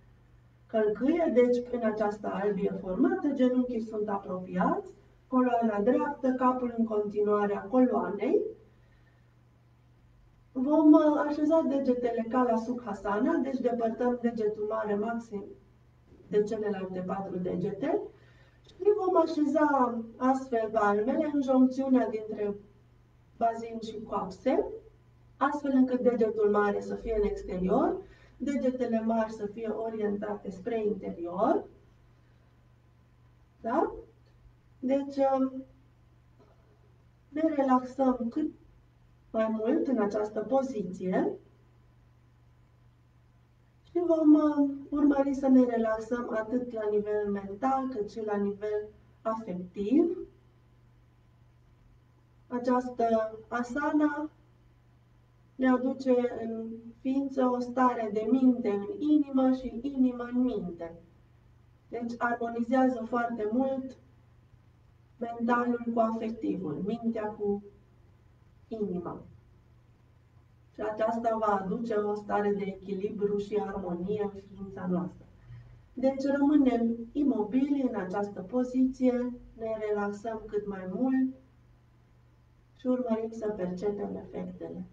călcâie, deci în această albie formată, genunchii sunt apropiați, coloana dreaptă, capul în continuare a coloanei. Vom așeza degetele ca la Sukhasana, deci depărtăm degetul mare maxim de celelalte 4 degete și vom așeza astfel palmele în joncțiunea dintre bazin și coapse, astfel încât degetul mare să fie în exterior, degetele mari să fie orientate spre interior. Da? Deci ne relaxăm cât mai mult în această poziție și vom urmări să ne relaxăm atât la nivel mental cât și la nivel afectiv. Această asana ne aduce în ființă o stare de minte în inimă și inimă în minte. Deci armonizează foarte mult mentalul cu afectivul, mintea cu inima. Și aceasta va aduce o stare de echilibru și armonie în ființa noastră. Deci rămânem imobili în această poziție, ne relaxăm cât mai mult și urmărim să percepem efectele.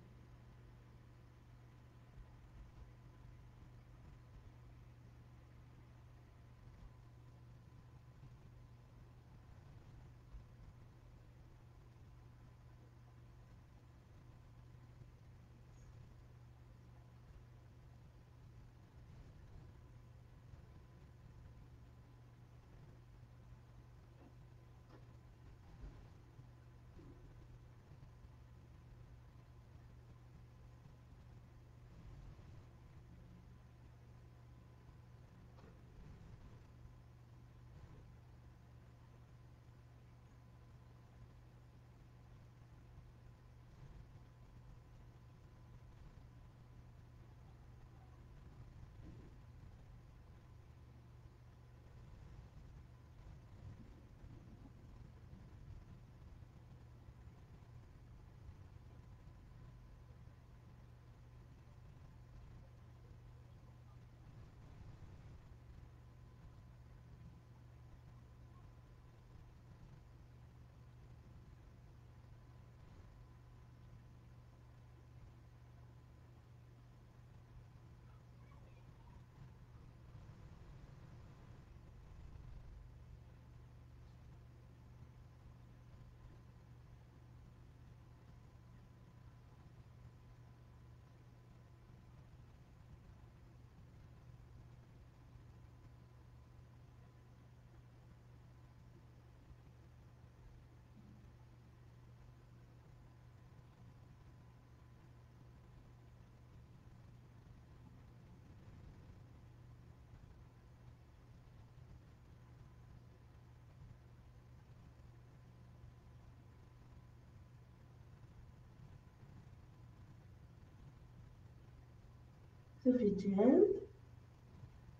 suficient.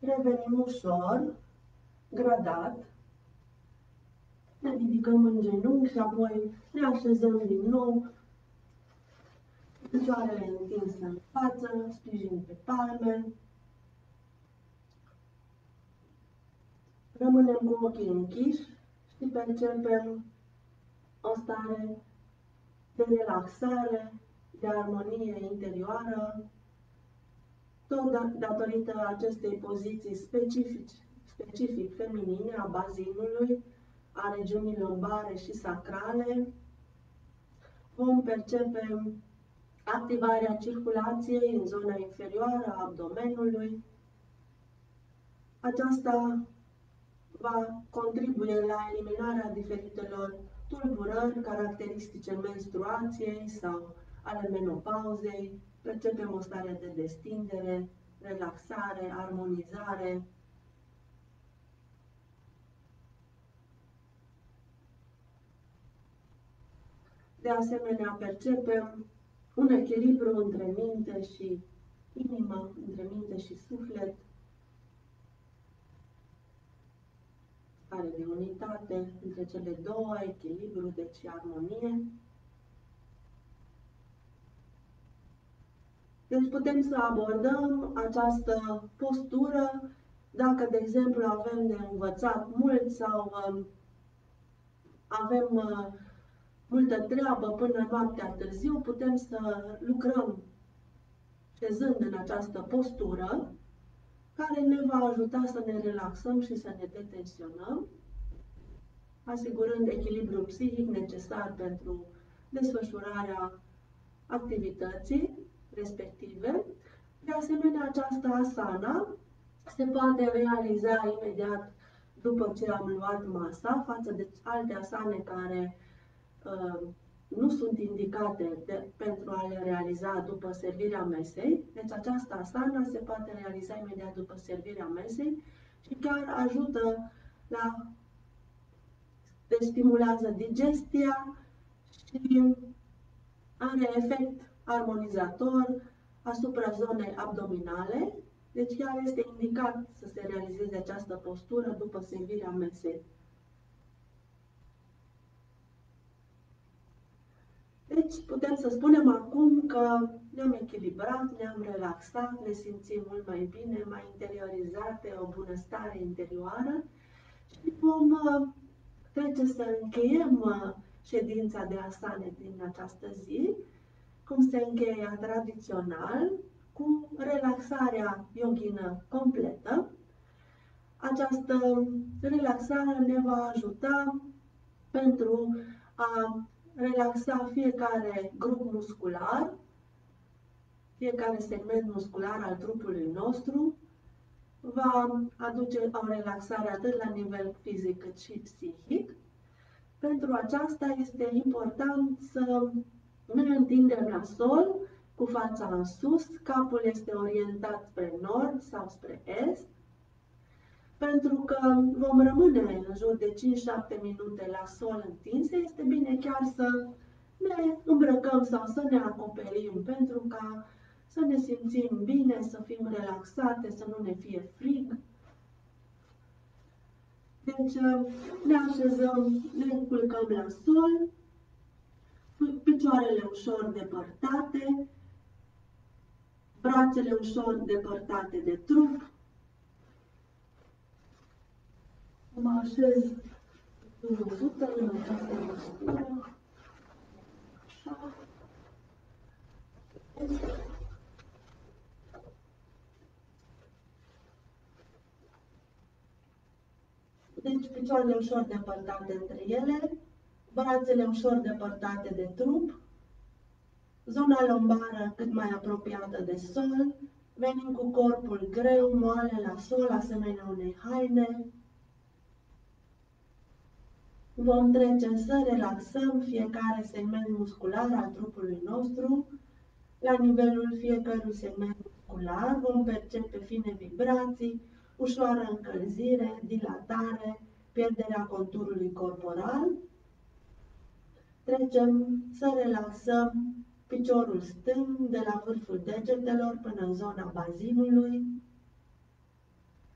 Revenim ușor, gradat. Ne ridicăm în genunchi și apoi ne așezăm din nou, picioarele întinse în față, sprijin pe palme. Rămânem cu ochii închiși și percepem o stare de relaxare, de armonie interioară, tot datorită acestei poziții specific feminine a bazinului, a regiunii lombare și sacrale. Vom percepe activarea circulației în zona inferioară a abdomenului. Aceasta va contribuie la eliminarea diferitelor tulburări caracteristice menstruației sau ale menopauzei. Percepem o stare de destindere, relaxare, armonizare. De asemenea, percepem un echilibru între minte și inimă, între minte și suflet, stare de unitate între cele două, echilibru, deci armonie. Deci putem să abordăm această postură dacă, de exemplu, avem de învățat mult sau avem multă treabă până noaptea târziu, putem să lucrăm șezând în această postură, care ne va ajuta să ne relaxăm și să ne detensionăm, asigurând echilibrul psihic necesar pentru desfășurarea activității respective. De asemenea, această asana se poate realiza imediat după ce am luat masa, față de alte asane care nu sunt indicate pentru a le realiza după servirea mesei. Deci această asana se poate realiza imediat după servirea mesei și chiar ajută la, deci stimulează digestia și are efect armonizator asupra zonei abdominale. Deci chiar este indicat să se realizeze această postură după servirea mesei. Deci putem să spunem acum că ne-am echilibrat, ne-am relaxat, ne simțim mult mai bine, mai interiorizate, o bunăstare interioară și vom trece să încheiem ședința de asane din această zi, cum se încheia tradițional, cu relaxarea yoghină completă. Această relaxare ne va ajuta pentru a relaxa fiecare grup muscular, fiecare segment muscular al trupului nostru, va aduce o relaxare atât la nivel fizic cât și psihic. Pentru aceasta este important să ne întindem la sol, cu fața în sus, capul este orientat spre nord sau spre est, pentru că vom rămâne în jur de 5-7 minute la sol întinse, este bine chiar să ne îmbrăcăm sau să ne acoperim pentru ca să ne simțim bine, să fim relaxate, să nu ne fie frig. Deci ne așezăm, ne culcăm la sol, picioarele ușor depărtate, brațele ușor depărtate de trup. Mă așez învăzută în această postură. Așa. Deci picioarele ușor depărtate între ele, brațele ușor depărtate de trup, zona lombară cât mai apropiată de sol, venim cu corpul greu, moale la sol, asemenea unei haine. Vom trece să relaxăm fiecare segment muscular al trupului nostru. La nivelul fiecărui segment muscular vom percepe fine vibrații, ușoară încălzire, dilatare, pierderea conturului corporal. Trecem să relaxăm Piciorul stâng de la vârful degetelor până în zona bazinului.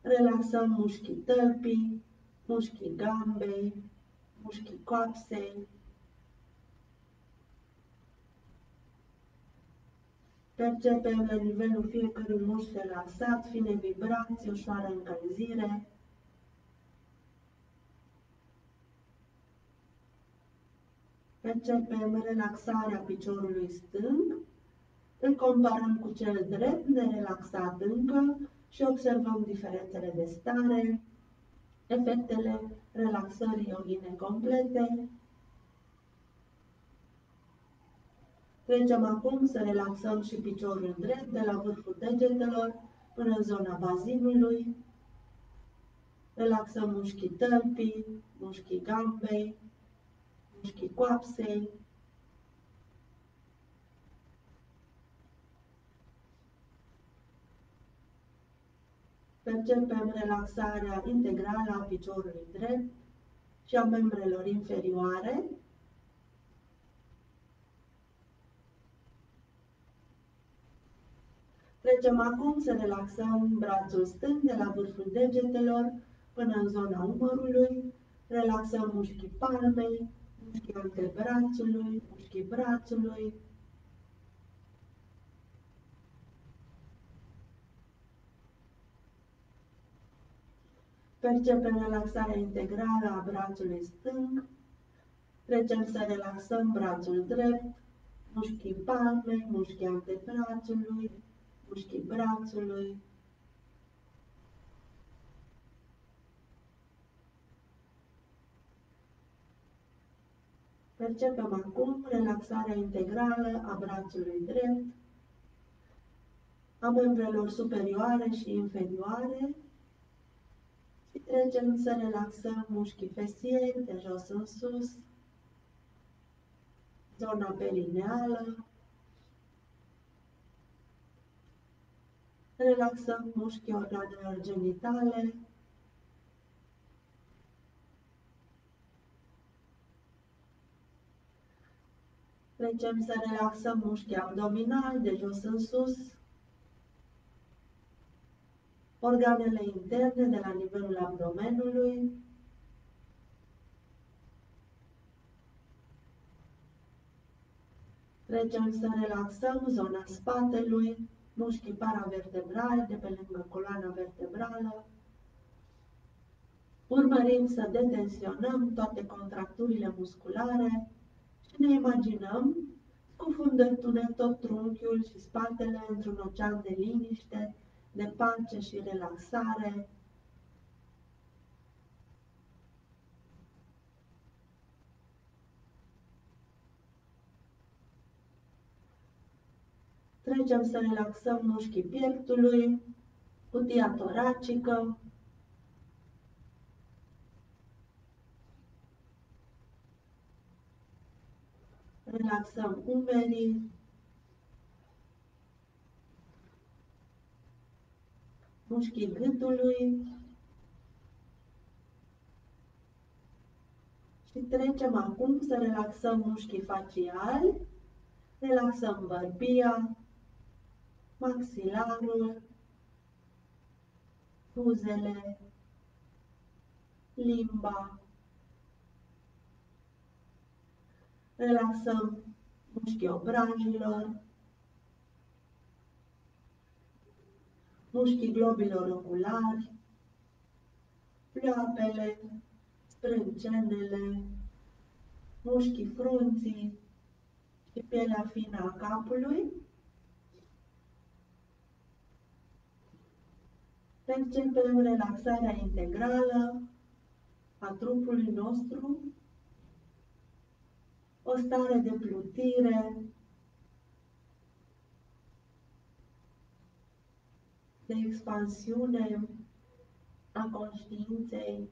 Relaxăm mușchii tălpii, mușchii gambei, mușchii coapsei. Percepem la nivelul fiecărui mușchi relaxat, fine vibrație, ușoară încălzire. Percepem relaxarea piciorului stâng, îl comparăm cu cel drept, nerelaxat încă, și observăm diferențele de stare, efectele relaxării yoghine complete. Trecem acum să relaxăm și piciorul drept de la vârful degetelor până în zona bazinului. Relaxăm mușchii tălpii, mușchii gambei, mușchii coapsei. Percepem relaxarea integrală a piciorului drept și a membrelor inferioare. Trecem acum să relaxăm brațul stâng de la vârful degetelor până în zona umărului. Relaxăm mușchii palmei, mușchii antebrațului, mușchii brațului. Percepem relaxarea integrală a brațului stâng. Trecem să relaxăm brațul drept, mușchii palmei, mușchii antebrațului, mușchii brațului. Percepem acum relaxarea integrală a brațului drept, a membrelor superioare și inferioare și trecem să relaxăm mușchii fesiei de jos în sus, zona perineală. Relaxăm mușchii organelor genitale. Trecem să relaxăm mușchii abdominali de jos în sus, organele interne de la nivelul abdomenului. Trecem să relaxăm zona spatelui, mușchii paravertebrali de pe lângă coloana vertebrală. Urmărim să detensionăm toate contracturile musculare și ne imaginăm scufundându-ne tot trunchiul și spatele într-un ocean de liniște, de pace și relaxare. Trecem să relaxăm mușchii pieptului, cutia toracică. Relaxăm umerii, mușchii gâtului și trecem acum să relaxăm mușchii faciali. Relaxăm bărbia, maxilarul, buzele, limba. Relaxăm mușchii obrajilor, mușchii globilor oculari, pleoapele, sprâncenele, mușchii frunții și pielea fină a capului. Percepem relaxarea integrală a trupului nostru, o stare de plutire, de expansiune a conștiinței,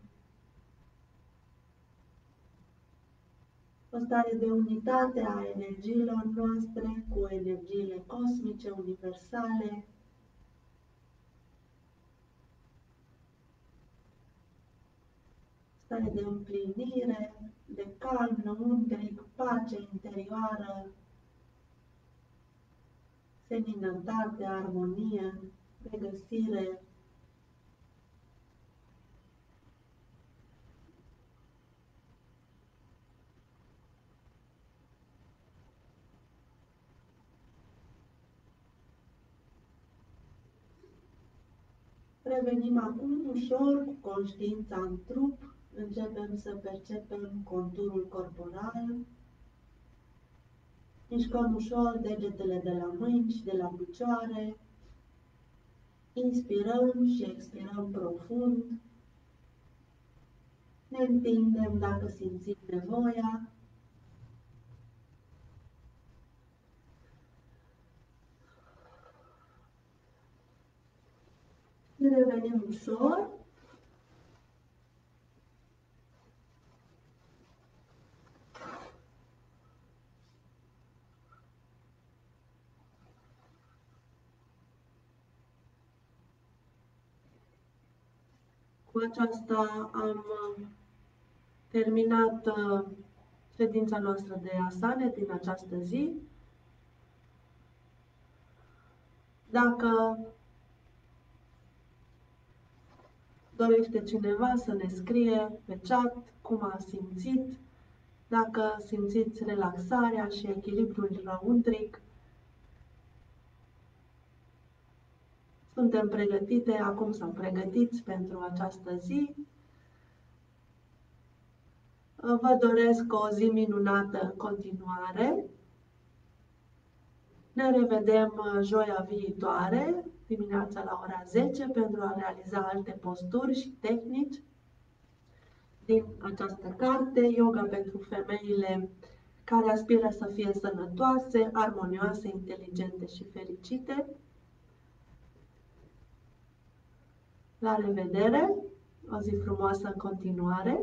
o stare de unitate a energiilor noastre cu energiile cosmice, universale, stare de împlinire, de calm lăuntric, pace interioară. seninătate, armonie, regăsire. Revenim acum ușor cu conștiința în trup, începem să percepem conturul corporal, mișcăm ușor degetele de la mâini și de la picioare, inspirăm și expirăm profund, ne întindem dacă simțim nevoia. Revenim ușor. Cu aceasta am terminat ședința noastră de asane din această zi. Dacă dorește cineva să ne scrie pe chat cum a simțit, dacă simțiți relaxarea și echilibrul răuntric, suntem pregătite acum sau pregătiți pentru această zi. Vă doresc o zi minunată în continuare. Ne revedem joia viitoare, dimineața la ora 10, pentru a realiza alte posturi și tehnici din această carte, Yoga pentru femeile care aspiră să fie sănătoase, armonioase, inteligente și fericite. La revedere! O zi frumoasă în continuare!